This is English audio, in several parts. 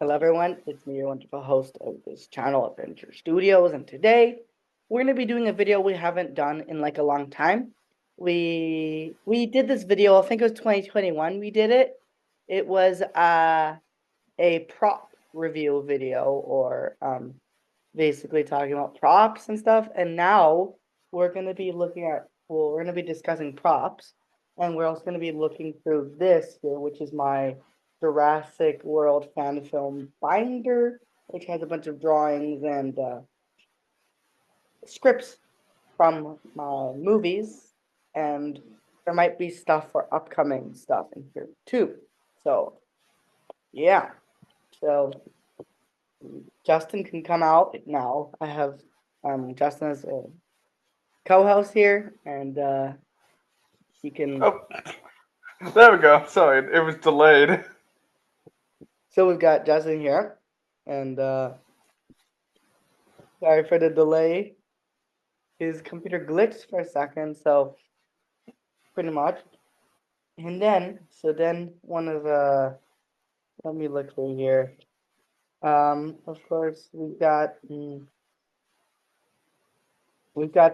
Hello, everyone. It's me, your wonderful host of this channel, Adventure Studios, and today we're going to be doing a video we haven't done in like a long time. We did this video. I think it was 2021. We did it. It was a prop review video, or basically talking about props and stuff. And now we're going to be we're going to be discussing props, and we're also going to be looking through this here, which is my Jurassic World Fan Film binder, which has a bunch of drawings and scripts from my movies, and there might be stuff for upcoming stuff in here too. So, yeah. So, Justin can come out now. I have Justin as a co-host here, and he can. Oh, there we go. Sorry, it was delayed. So we've got Justin here, and sorry for the delay. His computer glitched for a second, so pretty much. And then one of the, let me look through here. Of course, we've got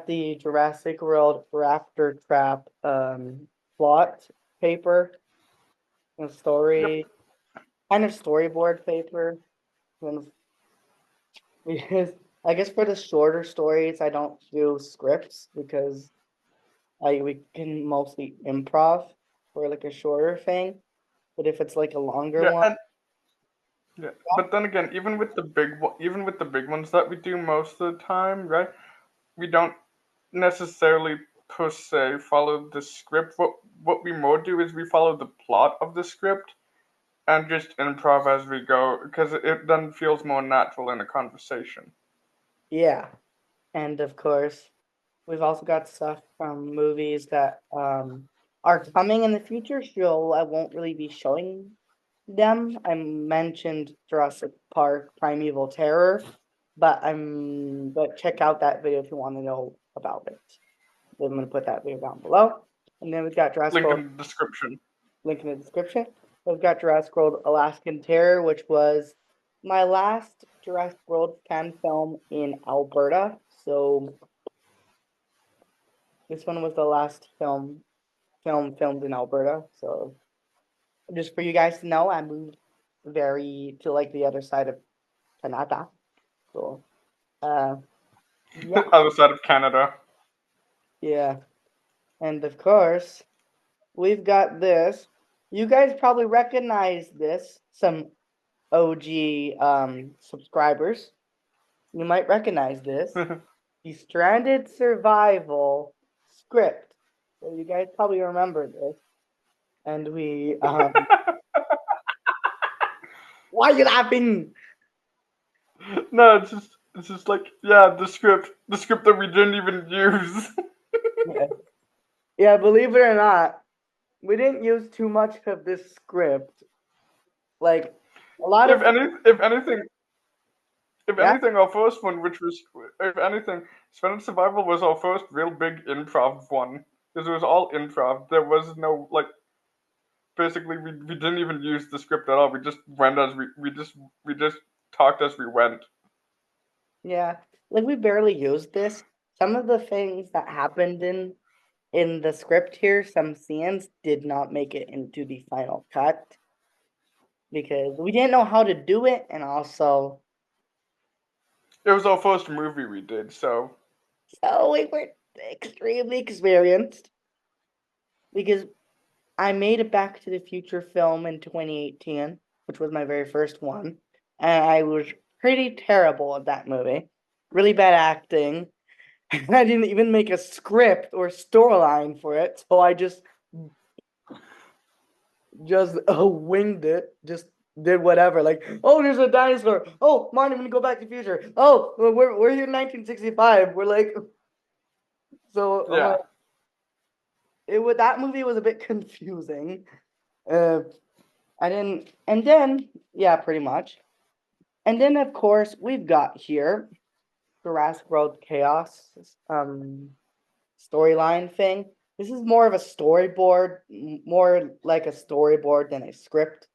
the Jurassic World Raptor Trap plot paper, a story, kind of storyboard paper. Because I guess for the shorter stories, I don't do scripts because we can mostly improv for like a shorter thing. But if it's like a longer Yeah, one, and yeah, but then again, even with the big ones that we do most of the time, right? We don't necessarily per se follow the script. What we more do is we follow the plot of the script and just improv as we go because it then feels more natural in a conversation. yeah. And of course, we've also got stuff from movies that are coming in the future, so I won't really be showing them. I mentioned Jurassic Park Primeval Terror, but check out that video if you want to know about it. I'm gonna put that video down below. And then we've got Jurassic Link World, in the description. link in the description. We've got Jurassic World Alaskan Terror, which was my last Jurassic World fan film in Alberta. So this one was the last film filmed in Alberta. So just for you guys to know, I moved to like the other side of Canada. So yeah, Other side of Canada. yeah. And of course, we've got this. You guys probably recognize this. Some OG subscribers. You might recognize this. The Stranded Survival script. So you guys probably remember this. And we why are you laughing? No, it's just like yeah, the script that we didn't even use. Yeah. Yeah, believe it or not, we didn't use too much of this script. Like a lot if of any, if anything, if yeah, anything, our first one, which was, if anything, Spanish Survival was our first real big improv one. Because it was all improv. There was no, like, basically, we didn't even use the script at all. We just went as we just talked as we went. yeah. Like we barely used this. Some of the things that happened in the script here, some scenes did not make it into the final cut because we didn't know how to do it, and also It was our first movie we did, so. so we were extremely experienced because I made a Back to the Future film in 2018, which was my very first one, and I was pretty terrible at that movie. Really bad acting. I didn't even make a script or storyline for it, so I just winged it, just did whatever. Like, oh, there's a dinosaur. Oh, Marty, I'm gonna go back to the future. Oh, we're here in 1965. We're like, so I'm like, Yeah. that movie was a bit confusing. Uh, I didn't, and then yeah, pretty much. And then of course we've got here Jurassic World Chaos storyline thing. This is more of a storyboard, more like a storyboard than a script.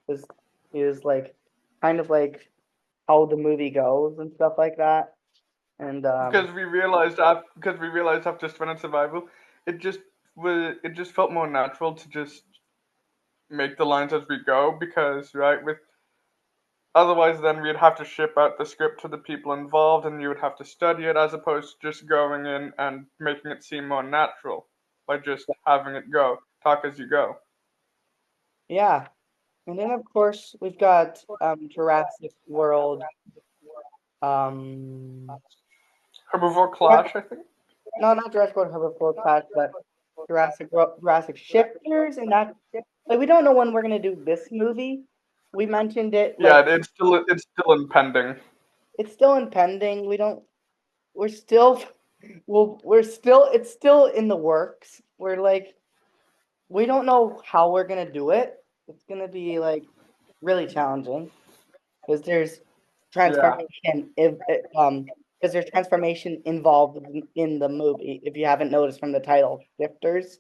This is like kind of like how the movie goes and stuff like that. And because we realized after Stranded Survival, it just felt more natural to just make the lines as we go because right with otherwise then we'd have to ship out the script to the people involved and you would have to study it as opposed to just going in and making it seem more natural by just having it go talk as you go. yeah, and then of course we've got Jurassic World. Um, Herbivore Jurassic- Clash, I think. no, not Jurassic World Herbivore Clash, but Jurassic Shifters, and that like we don't know when we're gonna do this movie. We mentioned it Yeah, like it's still impending. it's still impending. We don't. We're still. Well, we're still. It's still in the works. We're like we don't know how we're gonna do it. It's gonna be like really challenging because there's Yeah. transformation if because there's transformation involved in the movie. If you haven't noticed from the title, shifters,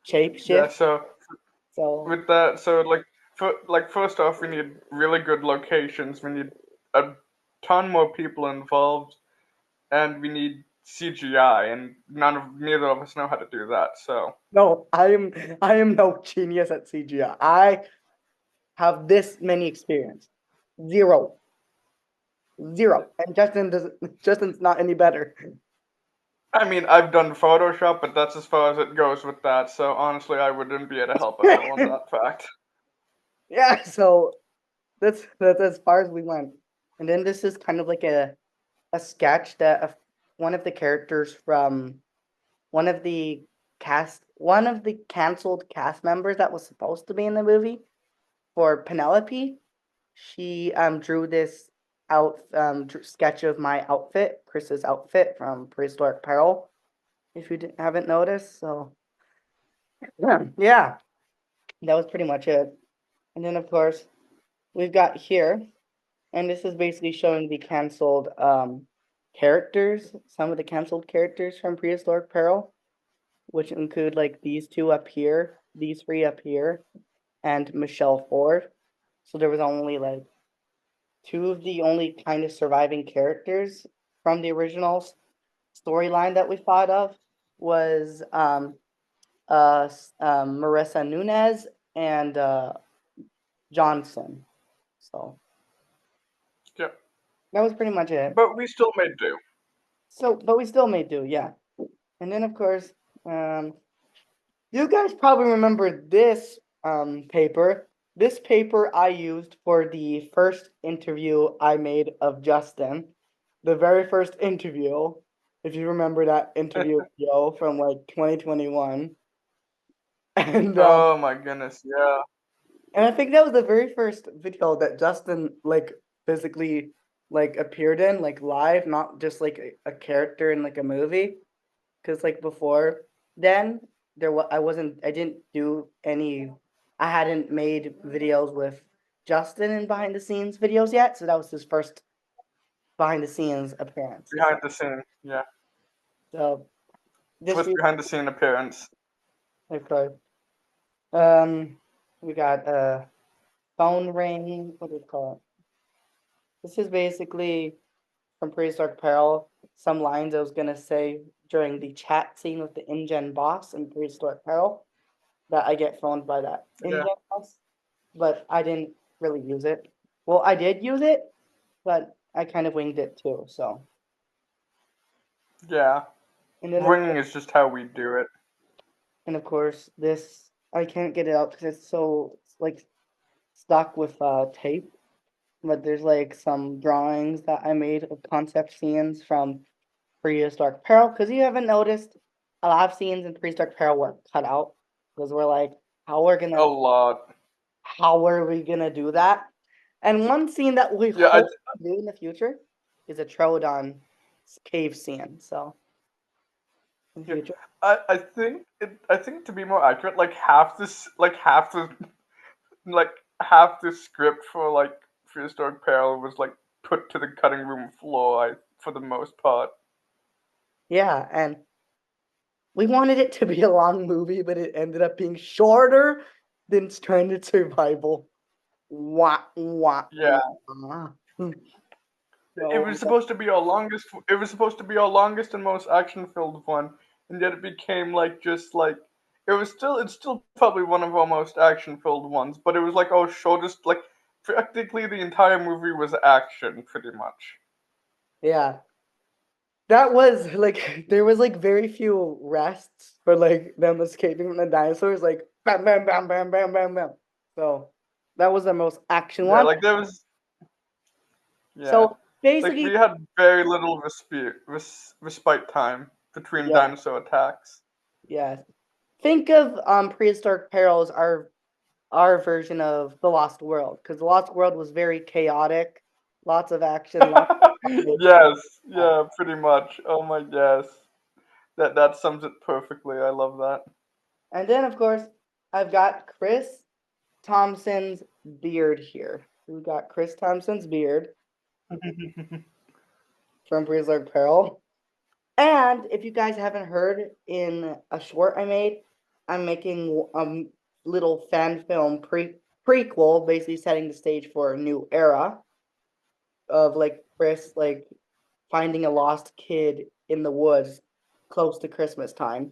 shape Yeah, shift. so So with that, so like first off, we need really good locations. We need a ton more people involved, and we need CGI, and neither of us know how to do that. So no, I am no genius at CGI. I have this many experience, zero, zero, and Justin's not any better. I mean, I've done Photoshop, but that's as far as it goes with that. So honestly, I wouldn't be able to help at all on that fact. Yeah, so that's as far as we went. And then this is kind of like a sketch that one of the characters from one of the canceled cast members that was supposed to be in the movie for Penelope. She drew this sketch of my outfit, Chris's outfit from Prehistoric Peril. If you haven't noticed, so yeah, that was pretty much it. And then of course we've got here. And this is basically showing the canceled characters, some of the canceled characters from Prehistoric Peril, which include like these two up here, these three up here, and Michelle Ford. So there was only like two of the only kind of surviving characters from the original storyline that we thought of was Marissa Nunez and Johnson. So Yep. that was pretty much it. But we still made do. So, but we still may do, yeah. And then of course, you guys probably remember this paper. This paper I used for the first interview I made of Justin. The very first interview, if you remember that interview video from like 2021. And Oh my goodness, yeah. I think that was the very first video that Justin like physically like appeared in, like live, not just like a character in like a movie. Because like before then I didn't do any, I hadn't made videos with Justin in behind the scenes videos yet, so that was his first behind the scenes appearance. Behind the scene, yeah. So this First behind the scene appearance. okay. Um we got a phone ring, what do you call it? This is basically from Prehistoric Peril, some lines I was gonna say during the chat scene with the InGen boss in Prehistoric Peril that I get phoned by that Yeah. InGen boss, but I didn't really use it. Well, I did use it, but I kind of winged it too. So, Yeah. and then Ringing is just how we do it. and of course this I can't get it out because it's so like stuck with tape. But there's like some drawings that I made of concept scenes from Prehistoric Peril, because you haven't noticed a lot of scenes in Prehistoric Peril were cut out because we're like, how we're A gonna, lot. how are we gonna do that? And one scene that we Yeah, hope to do in the future is a Troodon cave scene. So in the yeah. future, I think to be more accurate, like half the script for like Prehistoric Peril was like put to the cutting room floor for the most part. yeah, and we wanted it to be a long movie, but it ended up being shorter than Stranded Survival. Wah, wah, Yeah. wah. It So was supposed to be our longest. It was supposed to be our longest and most action-filled one, and yet it became like just like it was still. It's still probably one of our most action-filled ones, but it was like our shortest. Like practically the entire movie was action, pretty much. yeah, that was like there was like very few rests for like them escaping from the dinosaurs, like bam, bam, bam, bam, bam, bam, bam. So that was the most action Yeah, one. like there was. Yeah, So like we basically, had very little respite time between yeah, dinosaur attacks. yes. Think of prehistoric perils, our version of the Lost World, because the Lost World was very chaotic, lots of action, lots of Yes, yeah, pretty much. Oh my yes. That sums it perfectly. I love that. and then of course I've got Chris Thompson's beard here. We got Chris Thompson's beard from Prehistoric Peril. And if you guys haven't heard, in a short I made, I'm making a little fan film prequel, basically setting the stage for a new era of like Chris like finding a lost kid in the woods close to Christmas time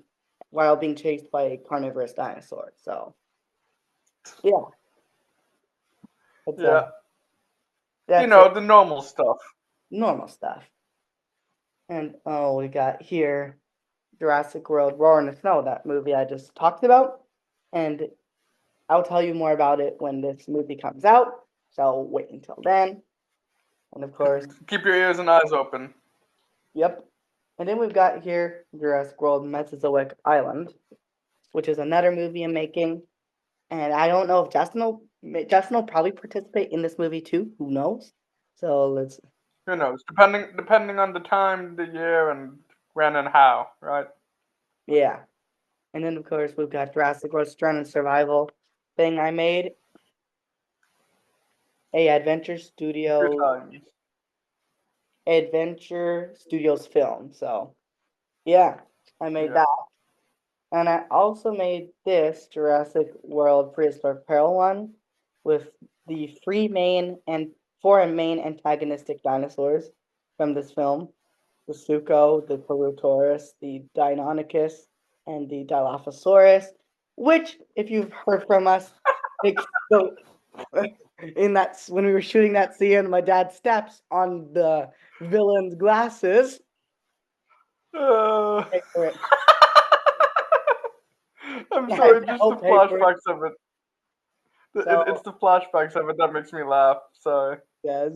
while being chased by a carnivorous dinosaur. So yeah, it's Yeah, that's it. the normal stuff. Normal stuff. And oh, we got here Jurassic World Roar in the Snow, that movie I just talked about. And I'll tell you more about it when this movie comes out. So wait until then. And of course, Keep your ears and eyes open. yep. And then we've got here Jurassic World Mesozoic Island, which is another movie I'm making. And I don't know if Justin will probably participate in this movie too. Who knows? So let's Who knows? Depending on the time, the year, and when and how, right? yeah. And then of course we've got Jurassic World Stranded Survival thing I made. A Good times. Adventure Studios film. So yeah, I made Yeah. that. And I also made this Jurassic World Prehistoric Peril one with the four main antagonistic dinosaurs from this film. The Sucho, the Perusaurus, the Deinonychus, and the Dilophosaurus, which, if you've heard from us, so in that when we were shooting that scene, my dad steps on the villain's glasses. Uh, Pay for it. I'm sorry, just the I'll pay for it. flashbacks of it. It's So the flashbacks of it that makes me laugh. Sorry. yes,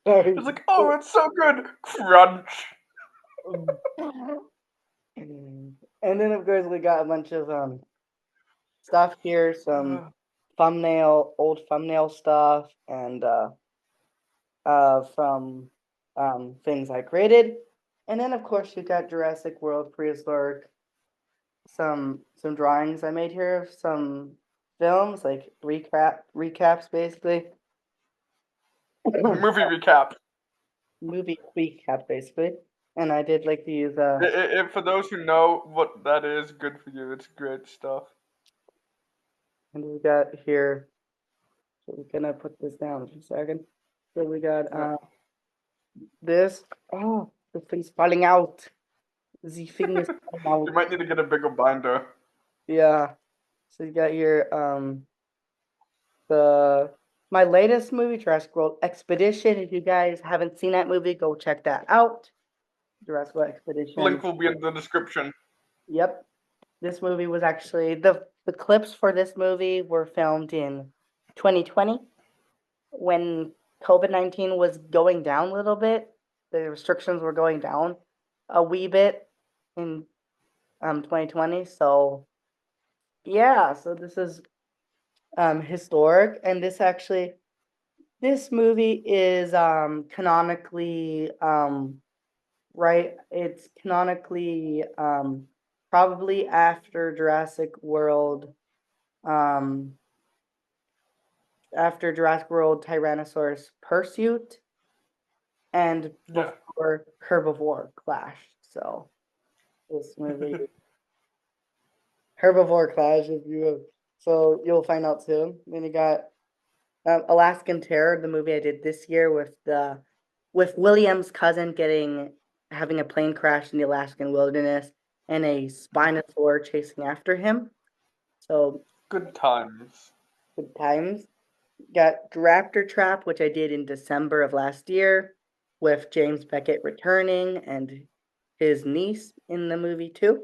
sorry. It's like, oh, it's so good. Crunch. And then of course we got a bunch of stuff here, some old thumbnail stuff, and from things I created. And then of course you got Jurassic World Prehistoric, some drawings I made here of some films, like recaps basically. Movie recap. Movie recap basically. And I did like to use For those who know what that is, good for you. It's great stuff. and we got here, so we're gonna put this down for a second. So we got Yeah. this. Oh, the thing's falling out. The thing is falling You out. might need to get a bigger binder. Yeah. So you got here the my latest movie, Jurassic World Expedition. If you guys haven't seen that movie, go check that out. Jurassic World Expedition. Link will be in the description. Yep. This movie was actually the clips for this movie were filmed in 2020 when COVID-19 was going down a little bit. The restrictions were going down a wee bit in 2020. So yeah, so this is historic, and this movie is canonically right. It's canonically probably um after Jurassic World Tyrannosaurus Pursuit and Yeah. before Herbivore Clash. So this movie Herbivore Clash, if you so you'll find out soon. Then you got Alaskan Terror, the movie I did this year with William's cousin having a plane crash in the Alaskan wilderness and a Spinosaur chasing after him. So Good times. good times. Got Raptor Trap, which I did in December of last year, with James Beckett returning and his niece in the movie too.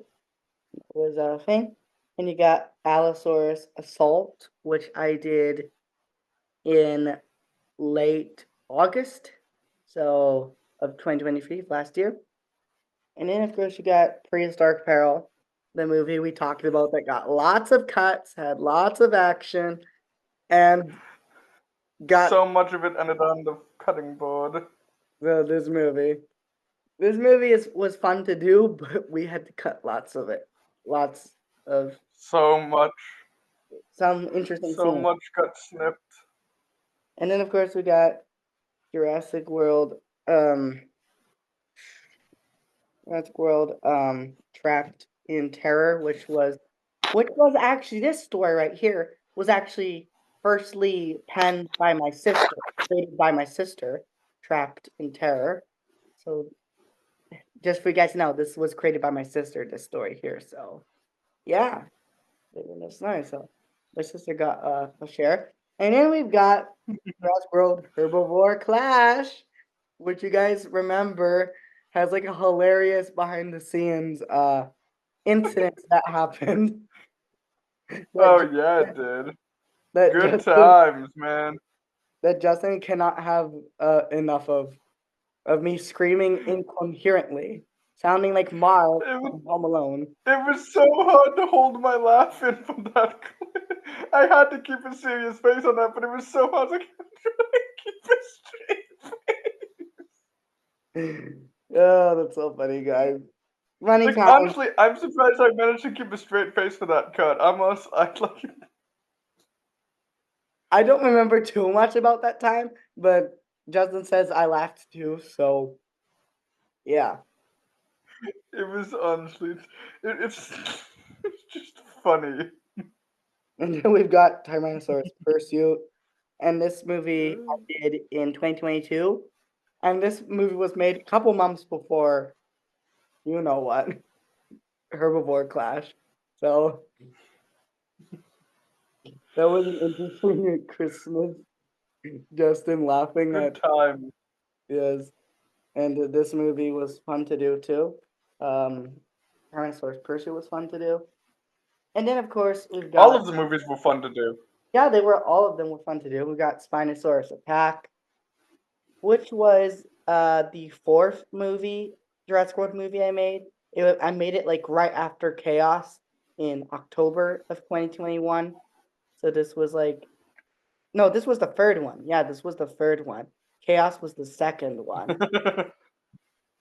Was a thing. And you got Allosaurus Assault, which I did in late August, so of 2023, last year. And then of course you got Prehistoric Peril, the movie we talked about that got lots of cuts, had lots of action, and got So much of it ended on the cutting board. this movie. This movie was fun to do, but we had to cut lots of it. Lots of So much. some interesting So scenes. much got snipped. And then of course we got Jurassic World, um Jurassic World, Trapped in Terror, which was actually this story right here was actually firstly penned by my sister, created by my sister, Trapped in Terror. So just for you guys to know, this was created by my sister, this story here. So yeah, that's nice. So my sister got a share. And then we've got Jurassic World Herbivore Clash, which you guys remember has like a hilarious behind the scenes incident that happened that Oh Ju- yeah, it did. that Good Justin times, man. that Justin cannot have enough of me screaming incoherently, sounding like Marv It was from Home Alone. it was so hard to hold my laugh in from that clip. I had to keep a serious face on that, but it was so hard to keep a straight face. Oh, that's so funny, guys. Funny Like times. honestly, I'm surprised I managed to keep a straight face for that cut. I like I don't remember too much about that time, but Justin says I laughed too, so yeah. it was honestly it's it's just funny. And then we've got Tyrannosaurus Pursuit, and this movie I did in 2022, and this movie was made a couple months before, you know what, Herbivore Clash. So that was an interesting Christmas. Justin laughing Good at time. yes, and this movie was fun to do too. Um, Tyrannosaurus Pursuit was fun to do, and then of course we've All got of the movies were fun to do. yeah, they were all of them were fun to do. We got Spinosaurus Attack, which was the fourth movie, Jurassic World movie I made. I made it like right after Chaos in October of 2021. So this was like no, this was the third one. Yeah, this was the third one. Chaos was the second one.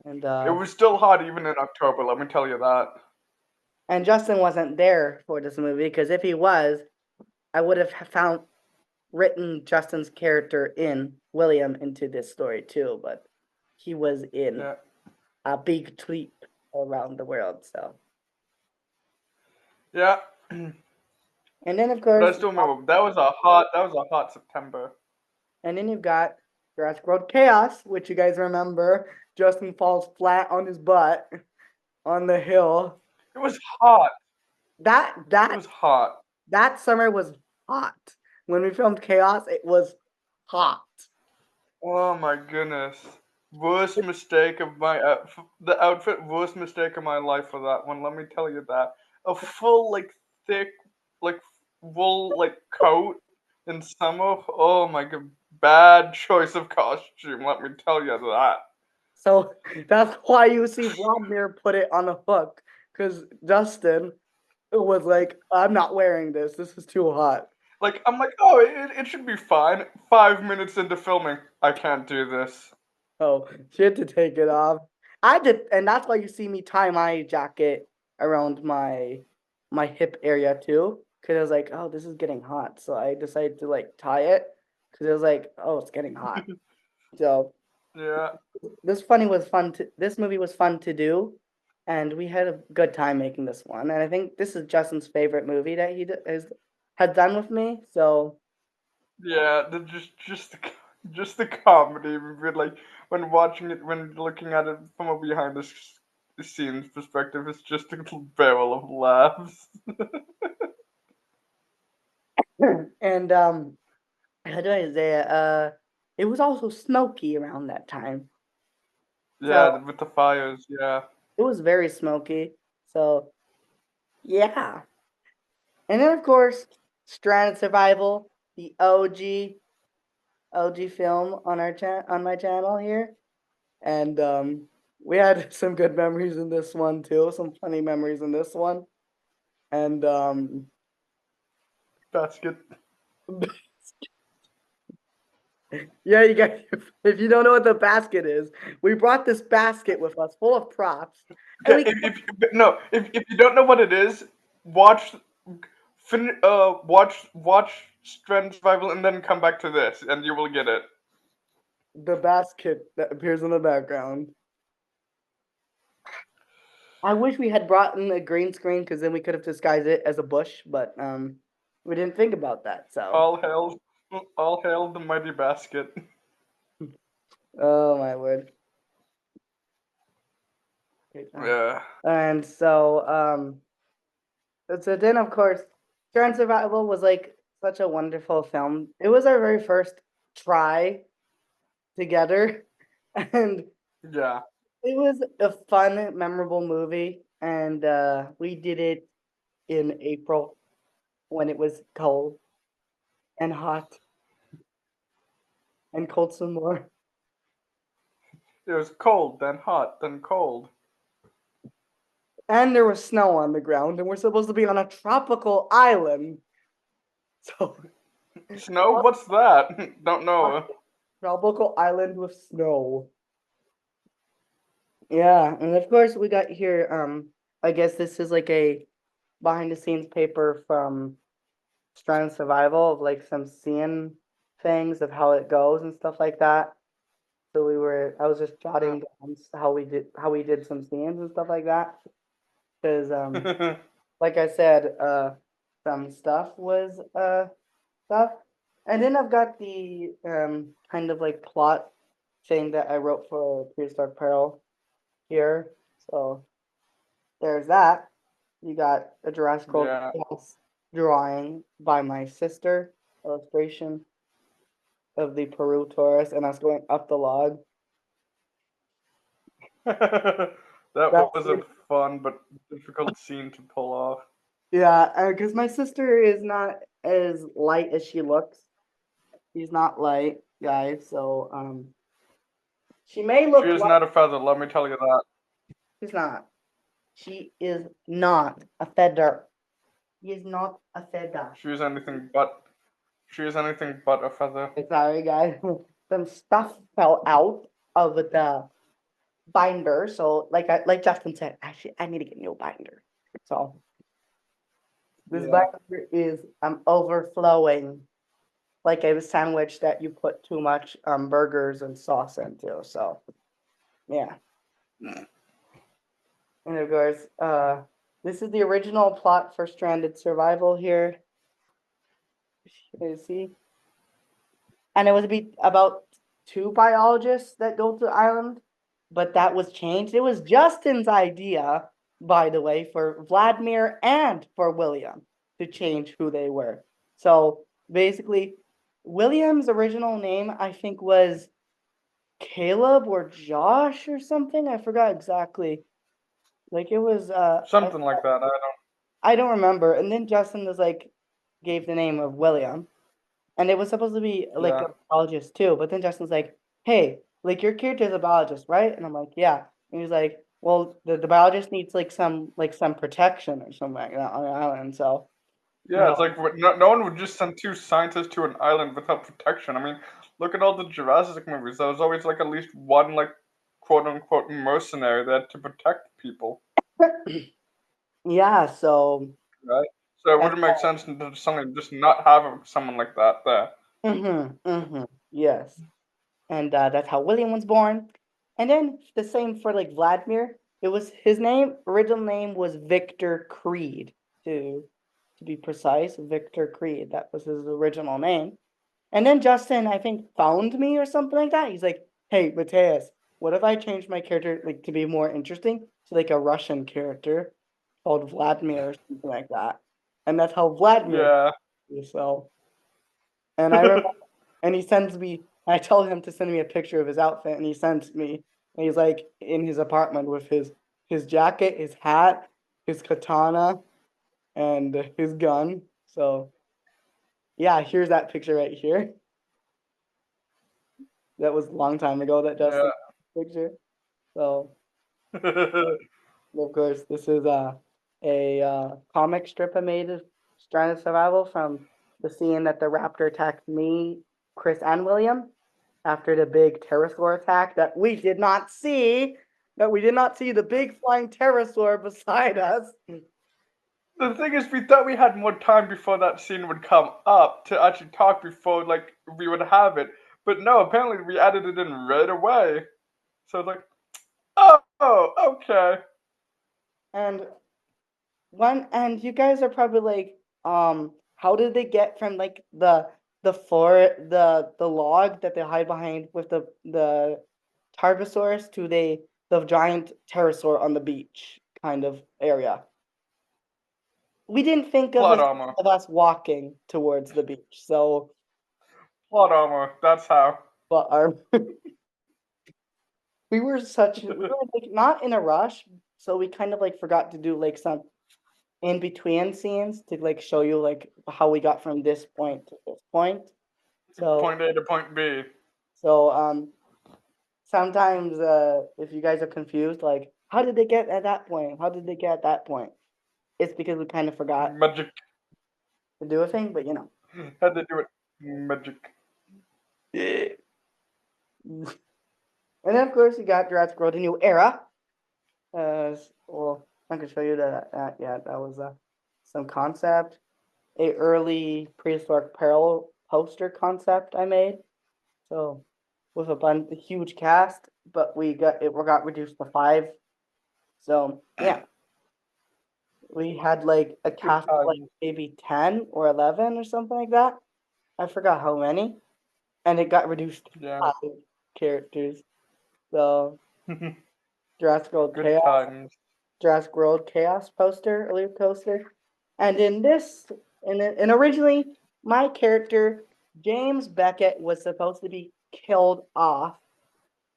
And It was still hot even in October, let me tell you that. Justin wasn't there for this movie because if he was, I would have found written Justin's character in William into this story too, but he was in Yeah. a big trip around the world. So, Yeah. and then of But I course, still remember that was a hot September. and then you've got Jurassic World Chaos, which you guys remember. Justin falls flat on his butt on the hill. It was hot. That It that was hot. that summer was hot. When we filmed Chaos, it was hot. Oh my goodness. Worst mistake of my the outfit worst mistake of my life for that one, let me tell you that. A full like thick like wool like coat in summer. Oh my god, bad choice of costume, let me tell you that. So that's why you see Vladimir put it on the hook, because Justin was like, I'm not wearing this. This is too hot. Like I'm like, oh, it should be fine. 5 minutes into filming, I can't do this. Oh, she had to take it off. I did, and that's why you see me tie my jacket around my hip area too, because I was like, oh, this is getting hot. So I decided to like tie it because it was like, oh, it's getting hot. So Yeah. this movie was fun to do, and we had a good time making this one. And I think this is Justin's favorite movie that he has had done with me. So Yeah, just the comedy, but like when watching it, when looking at it from a behind the scenes perspective, it's just a little barrel of laughs. And how do I say it? It was also smoky around that time. So Yeah, with the fires. Yeah. it was very smoky. So yeah. And then of course, Stranded Survival, the OG film on on my channel here. And we had some good memories in this one too, some funny memories in this one. And Basket. yeah, you guys, if you don't know what the basket is, we brought this basket with us full of props. And Okay, we no, if you don't know what it is, watch watch Strand Survival and then come back to this, and you will get it. the basket that appears in the background. I wish we had brought in a green screen because then we could have disguised it as a bush, but we didn't think about that. So, All hail, all hail the mighty basket. oh my word. Okay, Yeah. and so then of course, Tron Survival was like such a wonderful film. It was our very first try together, and Yeah. it was a fun, memorable movie. And we did it in April when it was cold and hot and cold some more. It was cold, then hot, then cold. And there was snow on the ground, and we're supposed to be on a tropical island. So, Snow? What's that? Don't know. tropical island with snow. Yeah, and of course we got here. I guess this is like a behind the scenes paper from Strand Survival of like some scene things of how it goes and stuff like that. So I was just jotting down how we did some scenes and stuff like that. Because like I said, some stuff was stuff. And then I've got the kind of like plot thing that I wrote for Prehistoric Peril here. So there's that. You got a Jurassic World Yeah. drawing by my sister, illustration of the Peru Taurus, and us going up the log. That That's was a fun but difficult scene to pull off. yeah, because my sister is not as light as she looks. She's not light, guys. So she may She look is light. not a feather, let me tell you that. She's not. She is not a feather. She is not a feather. She is anything but a feather. Sorry, guys. Some stuff fell out of the binder. So, like Justin said, actually, I need to get a new binder. So this Yeah. binder is overflowing, like a sandwich that you put too much burgers and sauce into. So yeah. And of course, this is the original plot for Stranded Survival here. You see, and it was about two biologists that go to the island, but that was changed. It was Justin's idea, by the way, for Vladimir and for William to change who they were. So basically, William's original name, I think, was Caleb or Josh or something. I forgot exactly. Like it was Something like that. I don't remember. And then Justin was like gave the name of William. And it was supposed to be like Yeah. a biologist too. But then Justin's like, hey, like your character's a biologist, right? And I'm like, yeah. And he's like, well, the biologist needs like some protection or something like that on the island. So Yeah, no, it's like no one would just send two scientists to an island without protection. I mean, look at all the Jurassic movies. There was always like at least one like quote unquote mercenary there to protect people, yeah, so right? So it that's wouldn't make sense to suddenly just not have someone like that there. yes. And that's how William was born. And then the same for like Vladimir. It was his name, original name was Victor Creed, to be precise, Victor Creed. That was his original name. And then Justin, I think, found me or something like that. He's like, "Hey, Mateus, what if I change my character like to be more interesting to like a Russian character called Vladimir or something like that?" And that's how Vladimir. Yeah. So, and I remember, and he sends me. I tell him to send me a picture of his outfit, and he sends me. And he's like in his apartment with his jacket, his hat, his katana, and his gun. So yeah, here's that picture right here. That was a long time ago that Justin picture. So of course this is a comic strip I made of Stranded Survival from the scene that the raptor attacked me, Chris, and William after the big pterosaur attack that we did not see. That we did not see the big flying pterosaur beside us. The thing is, we thought we had more time before that scene would come up to actually talk before, like, we would have it. But no, apparently we added it in right away. So it's like, oh, okay. And you guys are probably like, how did they get from like the log that they hide behind with the Tarbosaurus to the giant pterosaur on the beach kind of area? We didn't think Plot armor. of us walking towards the beach, so Plot armor. That's how. but our we were like not in a rush, so we kind of like forgot to do like some in between scenes to like show you like how we got from this point to this point. So Point A to point B. so sometimes if you guys are confused, like how did they get at that point? How did they get at that point? It's because we kind of forgot Magic. to do a thing, but you know. Had to do it. Magic. And then of course you got Jurassic World: A New Era. Well, I can show you that. Yeah, that was some concept, a early prehistoric peril poster concept I made. So with a huge cast, but we got reduced to 5. So yeah, we had like a Good cast of like times. maybe 10 or 11 or something like that. I forgot how many, and it got reduced to Yeah. 5 characters. So Good Jurassic World Chaos, times. Jurassic World Chaos poster, elite poster, and in this, and originally my character James Beckett was supposed to be killed off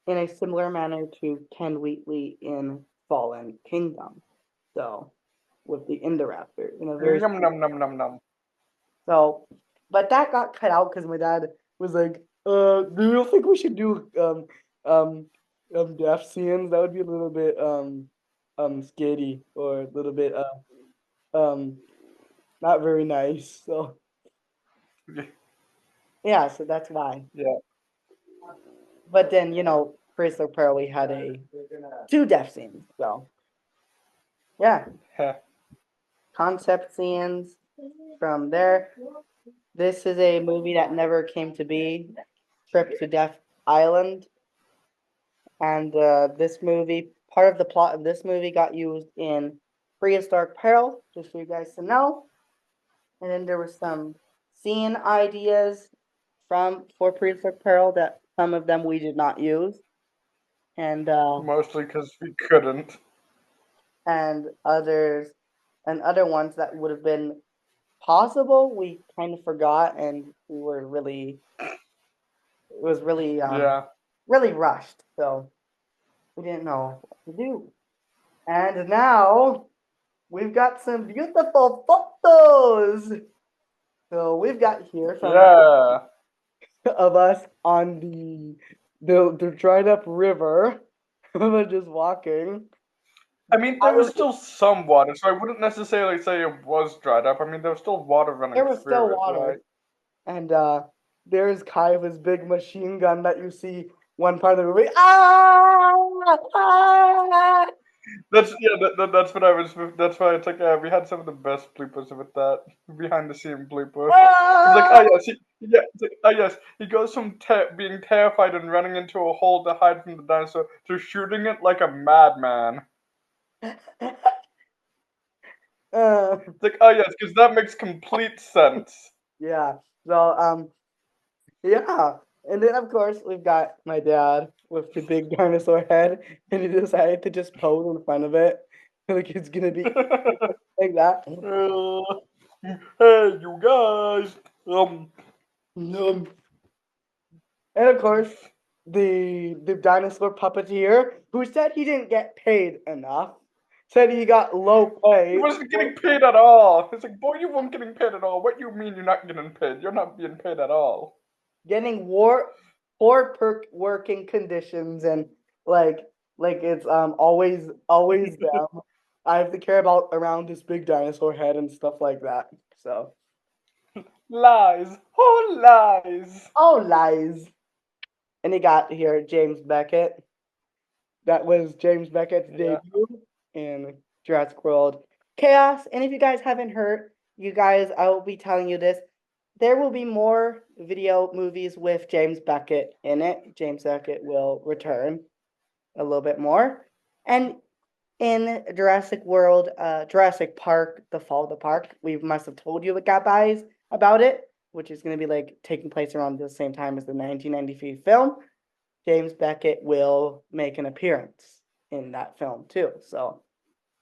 in a similar manner to Ken Wheatley in Fallen Kingdom. So with the Indoraptor, in a very Yum num num num num. so, but that got cut out because my dad was like, do you think we should do death scenes? That would be a little bit scary or a little bit um not very nice." So yeah, so that's why. Yeah. But then Chris apparently had 2 death scenes. So yeah, Heh. concept scenes from there. This is a movie that never came to be, Trip to Death Island. And this movie, part of the plot of this movie got used in Prehistoric Peril, just for you guys to know. And then there was some scene ideas for Prehistoric Peril that some of them we did not use. And Mostly because we couldn't. and other ones that would have been possible, we kind of forgot, and we were really it was really Yeah. really rushed, so we didn't know what to do. And now we've got some beautiful photos. So we've got here from Yeah. of us on the dried up river. We're just walking. I mean, there was still some water, so I wouldn't necessarily say it was dried up. I mean, there was still water running There was still through it, water, right? and there's Kaiva's big machine gun that you see one part of the movie. Ah! Ah! That's that's what I was. That's why it's like we had some of the best bloopers with that behind the scene blooper. It's like Ah! oh yes, it's like, oh yes, he goes from being terrified and running into a hole to hide from the dinosaur to shooting it like a madman. uh, It's like oh yes, because that makes complete sense. yeah. So Yeah. And then of course we've got my dad with the big dinosaur head, and he decided to just pose in front of it. Like it's gonna be like that. Hey, you guys. Um, and of course, the dinosaur puppeteer who said he didn't get paid enough, said he got low He pay, wasn't getting paid at all. It's like, boy, you weren't getting paid at all. What do you mean you're not getting paid? You're not being paid at all. getting poor working conditions, and like it's always them. I have to care about around this big dinosaur head and stuff like that. So Lies. Oh, lies. oh lies. And he got here James Beckett. That was James Beckett's Yeah. debut in Jurassic World Chaos. And if you guys haven't heard, you guys, I will be telling you this. There will be more video movies with James Beckett in it. James Beckett will return a little bit more. And in Jurassic World, Jurassic Park, The Fall of the Park, we must have told you guys about it, which is going to be like taking place around the same time as the 1993 film. James Beckett will make an appearance in that film too. So,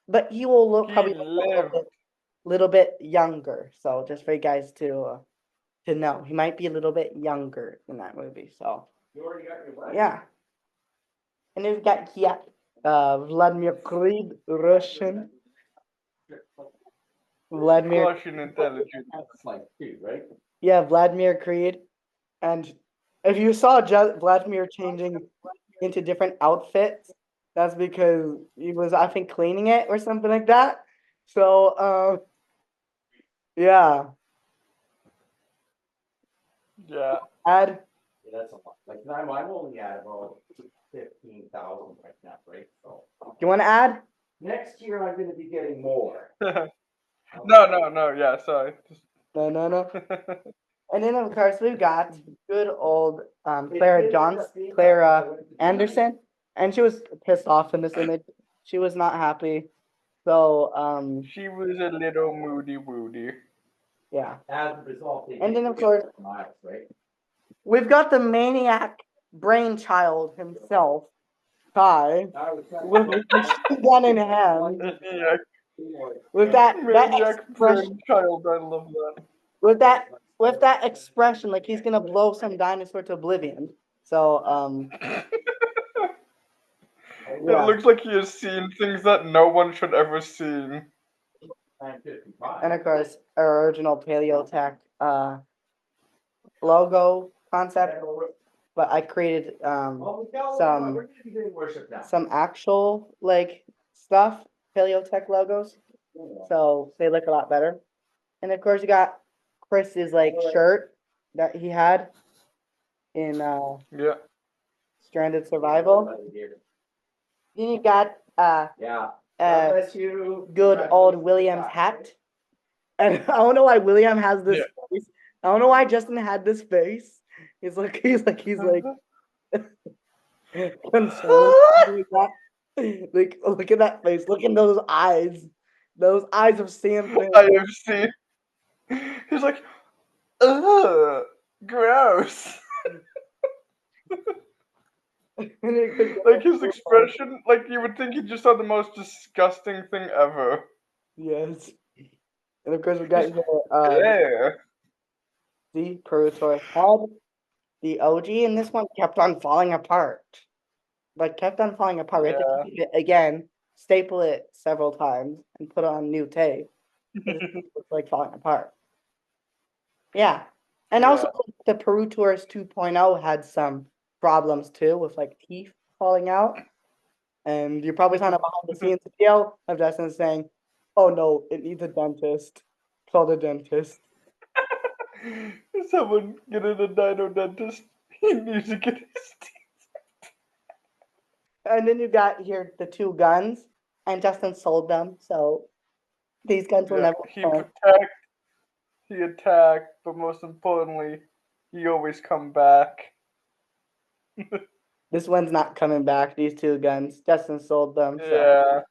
but he will look He probably lived. little bit younger. So just for you guys to know, he might be a little bit younger in that movie. So yeah, and we've got Vladimir Creed, Russian. Vladimir, Russian intelligence. yeah, Vladimir Creed. And if you saw Vladimir changing into different outfits, that's because he was, I think, cleaning it or something like that. So, yeah, Yeah. add. Yeah, that's a lot. Like I'm only at about 15,000 right now, right? So You want to add? next year I'm going to be getting more. No. Yeah, sorry. No. And then of course we've got good old Clara Anderson, and she was pissed off in this image. She was not happy. So She was a little moody woody. yeah. As a result, And then of course miles, right? we've got the maniac brainchild himself, Kai, with his machine gun in hand, Yeah, with that maniac expression, brainchild. I love that. with that expression, like he's gonna blow some dinosaur to oblivion. So It yeah. looks like he has seen things that no one should ever see. And of course our original Paleotech logo concept, but I created some actual like stuff, Paleotech logos, so they look a lot better. And of course you got Chris's like shirt that he had in Yeah. Stranded Survival. Then you got Yeah. good old William's hat. And I don't know why William has this face. I don't know why Justin had this face. He's like concerned. Like look at that face. Look at those eyes. Those eyes of Sam. I have seen. He's like, ugh, gross. Like his expression, like you would think he just had the most disgusting thing ever. Yes. And of course we got Yeah. the Protosaurus head, the OG, and this one kept on falling apart. Like kept on falling apart. We had to keep it again, staple it several times, and put on new tape. It's like falling apart. Yeah. And also the Perutours 2.0 had some problems too with like teeth falling out. And you're probably found a behind the scenes video of Justin saying, "Oh no, it needs a dentist. Call the dentist." Someone get in a dino dentist. He needs to get his teeth. And then you got here the two guns, and Justin sold them, so these guns will never He return. protect, he attack, but most importantly, he always come back. This one's not coming back. These two guns, Justin sold them, so Yeah.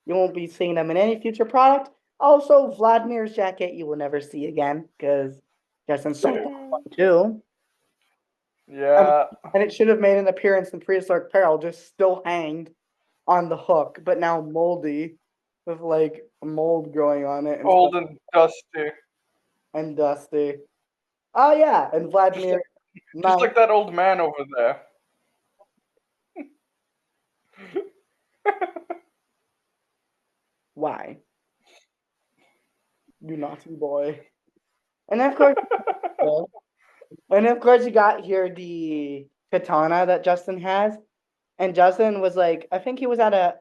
you won't be seeing them in any future product. Also, Vladimir's jacket you will never see again because Justin sold that one too. Yeah. And it should have made an appearance in Prehistoric Peril, just still hanged on the hook, but now moldy, with like mold growing on it and Old stuff, and dusty. and dusty. Oh yeah, and Vladimir Just Knight. like that old man over there. Why? You naughty boy. And of course, and of course, you got here the katana that Justin has. And Justin was like, I think he was at a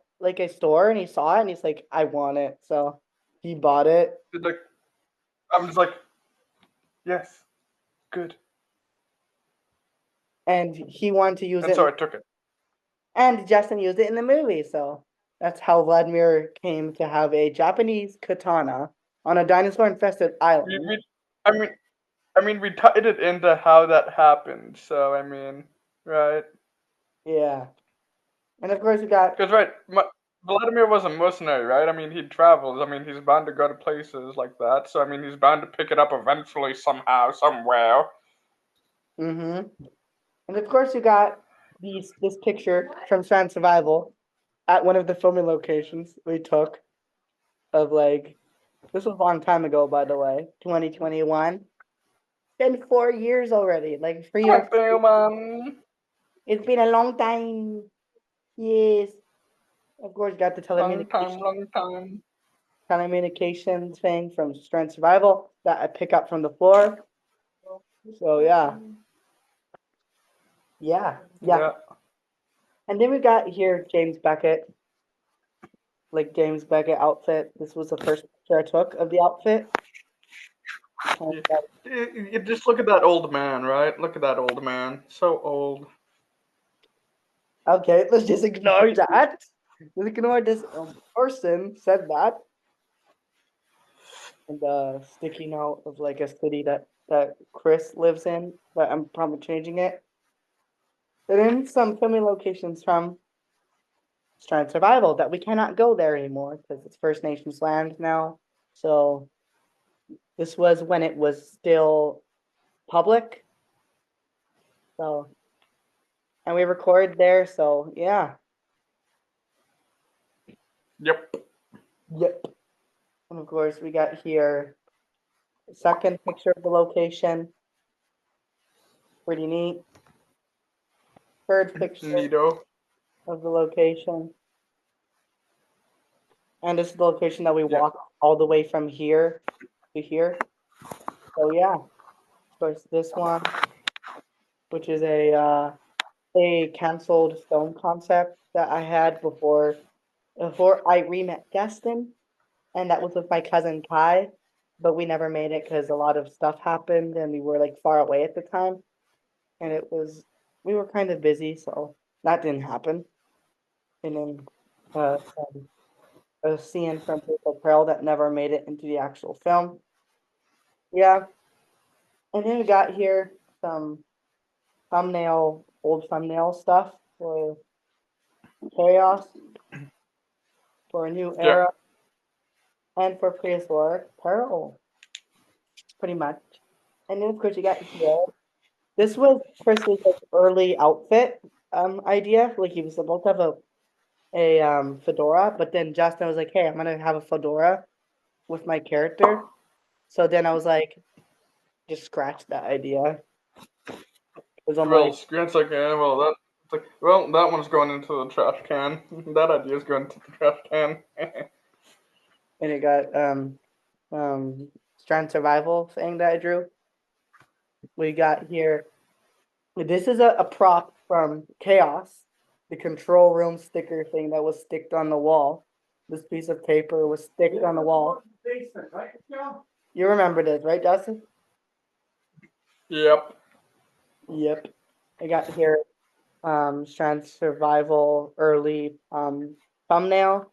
store and he saw it and he's like, I want it. So he bought it. Like, I'm just like, yes, good. And he wanted to use And it. so I took it. And Justin used it in the movie. So that's how Vladimir came to have a Japanese katana on a dinosaur infested island. We tied it into how that happened. So I mean, right? Yeah. And of course, we got. Because Vladimir was a mercenary, right? I mean, he travels. I mean, he's bound to go to places like that. So I mean, he's bound to pick it up eventually, somehow, somewhere. And of course, you got this picture from Sand Survival at one of the filming locations we took of like. This was a long time ago, by the way, 2021. Been 4 years already, like 3 or. Damn, man. It's been a long time. Yes. Of course, got the Long time. telecommunications thing from Strand Survival that I pick up from the floor. So yeah. Yeah. And then we got here James Beckett, like James Beckett outfit. This was the first picture I took of the outfit. You just look at that old man, right? Look at that old man. So old. Okay, let's just ignore that. Let's ignore this person said that. And the sticky note of like a city that Chris lives in, but I'm probably changing it. And then some filming locations from Strand Survival that we cannot go there anymore because it's First Nations land now. So this was when it was still public. So and we record there, so yeah. Yep. And of course we got here the second picture of the location. Pretty neat. Third picture Neato. of the location. And this is the location that we Yep. walked all the way from here to here. So yeah. Of course this one, which is a canceled film concept that I had before I re-met Destin, and that was with my cousin Kai, but we never made it because a lot of stuff happened and we were like far away at the time, and we were kind of busy, so that didn't happen. And then a scene from Paper Pearl that never made it into the actual film. Yeah, and then we got here some old thumbnail stuff for Chaos, for a new era, and for Prehistoric Peril, pretty much. And then of course you got here. This was Chris's like early outfit idea. Like he was supposed to have a fedora, but then Justin was like, "Hey, I'm gonna have a fedora with my character." So then I was like, just scratch that idea. Because I'm Well, like, scratch like, that one's going into the trash can. That idea's going into the trash can. and it got Strand Survival thing that I drew. We got here. This is a prop from Chaos, the control room sticker thing that was sticked on the wall. This piece of paper was sticked on the wall. Basement, right, Joe? You remember this, right, Justin? Yep. Yep. I got here Strand Survival early thumbnail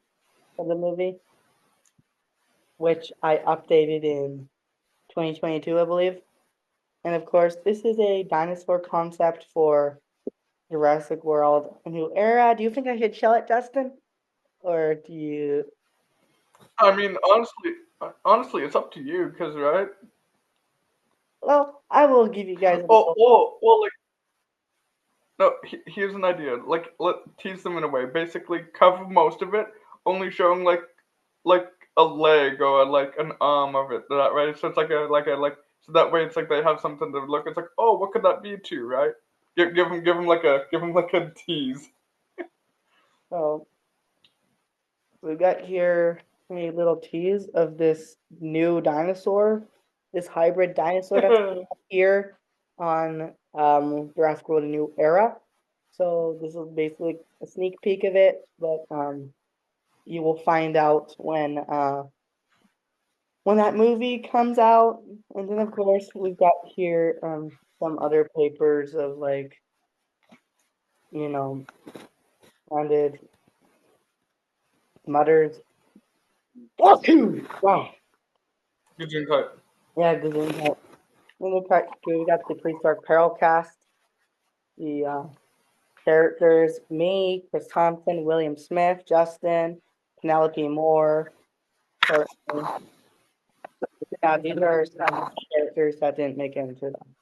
of the movie, which I updated in 2022, I believe. And of course, this is a dinosaur concept for Jurassic World. A new era. Do you think I should show it, Justin? Or do you? I mean, honestly, it's up to you, cause right. Well, I will give you guys. Well, like, No, here's an idea. Like, let tease them in a way. Basically, cover most of it, only showing like a leg or like an arm of it. That right? So it's like so that way it's like they have something to look. It's like, oh, what could that be to, right? Give them like a tease. So we've got here a little tease of this new dinosaur, this hybrid dinosaur that's here on Jurassic World: A New Era. So this is basically a sneak peek of it, but you will find out when that movie comes out. And then of course we've got here some other papers of like, you know, founded Mutters. Wow. Good dream cut. Yeah, good impact. We got the Prehistoric Peril cast. The characters, me, Chris Thompson, William Smith, Justin, Penelope Moore. Courtney. Yeah, these are some characters that didn't make it into them.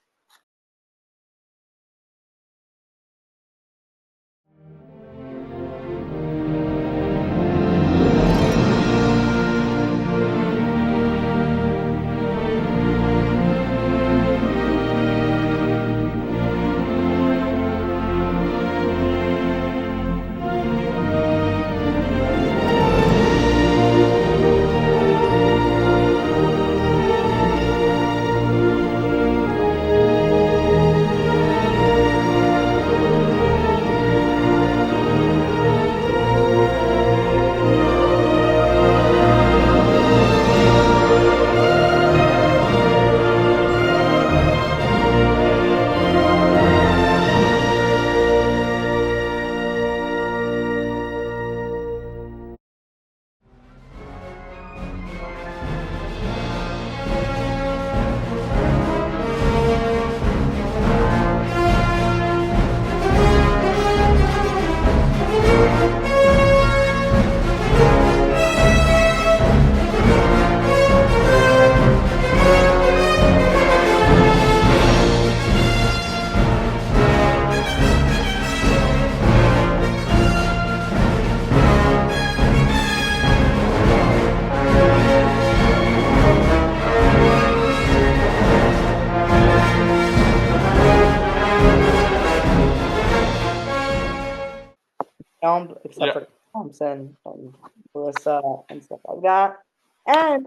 Except for Thompson and Melissa and stuff like that. And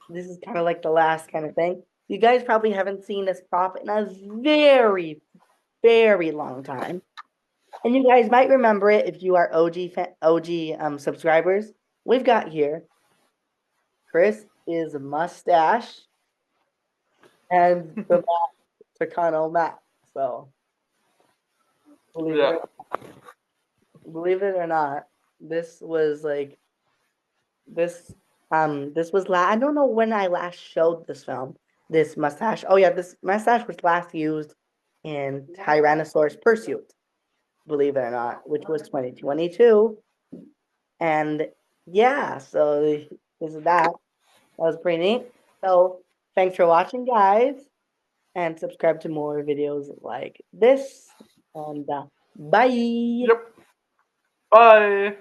this is kind of like the last kind of thing. You guys probably haven't seen this prop in a very, very long time. And you guys might remember it if you are OG subscribers. We've got here Chris is a mustache and the Takano Matt. So believe it or not, this was like this was I don't know when I last showed this film. This mustache. Oh yeah, this mustache was last used in Tyrannosaurus Pursuit, believe it or not, which was 2022. And yeah, so this is that. That was pretty neat. So thanks for watching, guys, and subscribe to more videos like this. And bye. Yep. Bye.